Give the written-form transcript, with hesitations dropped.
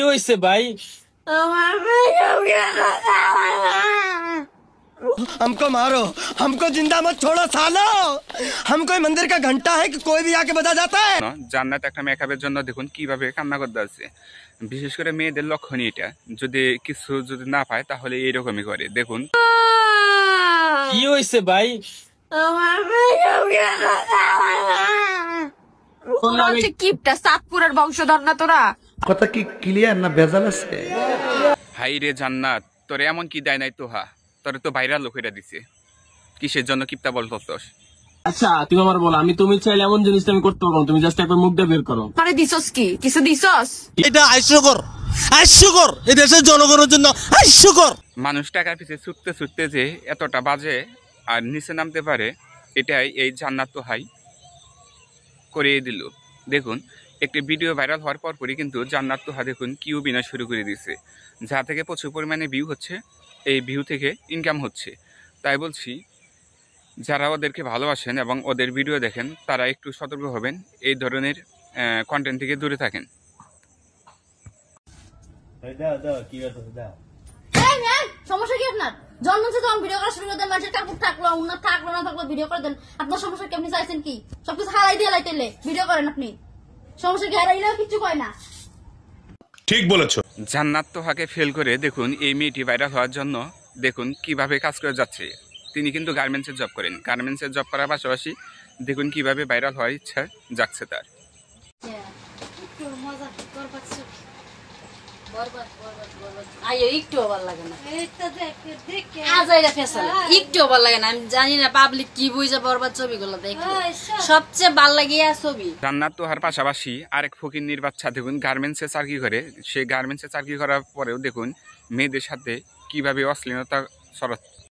হইছে ভাই? हमको मारो, हमको जिंदा मत छोड़ो सालो। हम कोई मंदिर का घंटा है कि कोई भी आके बजा जाता है। জান্নাত একটা মেকআপের জন্য দেখুন কিভাবে কান্না করতে আছে। বিশেষ করে মেয়েদের লক্ষণ এটা, যদি কিছু যদি না পায় তাহলে এইরকমই করে। দেখুন কি হইছে ভাই? কিপটা সাতপুরের বংশধর না তোরা? কথা কি ক্লিয়ার না ভেজাল আছে? হাই রে জান্নাত, তোরে এমন কি দেয় নাই তোহা? তোরে তো ভাইরাল লোক এটা দিছে, কিসের জন্য কিপটা বলতেছস? আচ্ছা তুমি আমার বলো, তুমি চাইলে এমন জিনিসটা আমি করতে পারবো, তুমি জাস্ট একবার মুখ দিয়ে বের করো। আরে দিছস কি? কিছু দিছস? এটা হাস্যকর এই দেশের জনগণের জন্য হাস্যকর। মানুষ টাকার পিছে ছুটতে ছুটতে যে এতটা বাজে আর নিচে নামতে পারে, এটাই এই জান্নাত তো হাই করিয়ে দিল। দেখুন একটি ভিডিও ভাইরাল হওয়ার পরপরই কিন্তু জান্নাত তোহা দেখুন কি অভিনয় শুরু করে দিয়েছে, যা থেকে প্রচুর পরিমাণে ভিউ হচ্ছে, এই ভিউ থেকে ইনকাম হচ্ছে। তাই বলছি যারা ওদেরকে ভালোবাসেন এবং ওদের ভিডিও দেখেন তারা একটু সতর্ক হবেন, এই ধরনের কন্টেন্ট থেকে দূরে থাকেন। সমস্যা কি আপনার? জন্ম থেকে যখন ভিডিও করা শুরু করে দেন, মানুষের কাপড় থাকলো উন্নত থাকলো না থাকলো ভিডিও করে দেন। আপনার সমস্যা কি? আপনি চাইছেন কি সবকিছু হারাই দিয়ে লাইতেলে ভিডিও করেন? আপনি সমস্যা কি? হারাইলেও কিছু কয় না। ঠিক বলেছো। জান্নাত তোহাকে ফেল করে দেখুন এই মেয়েটি ভাইরাল হওয়ার জন্য দেখুন কিভাবে কাজ করে যাচ্ছে। তিনি কিন্তু গার্মেন্টসের জব করেন, গার্মেন্টসের জব করার পাশাপাশি দেখুন কিভাবে ভাইরাল হওয়ার ইচ্ছা যাচ্ছে তার। একটু ভালো লাগে না, আমি জানি না পাবলিক কি বুঝে বরবাদ ছবিগুলো দেখে সবচেয়ে ভাল লাগে ছবি। জান্নাত তোহার পাশাপাশি আরেক ফকিন্নির বাচ্চা দেখুন গার্মেন্টসে চাকরি করে, সে গার্মেন্টসে চাকরি করার পরেও দেখুন মেয়েদের সাথে কিভাবে অশ্লীলতা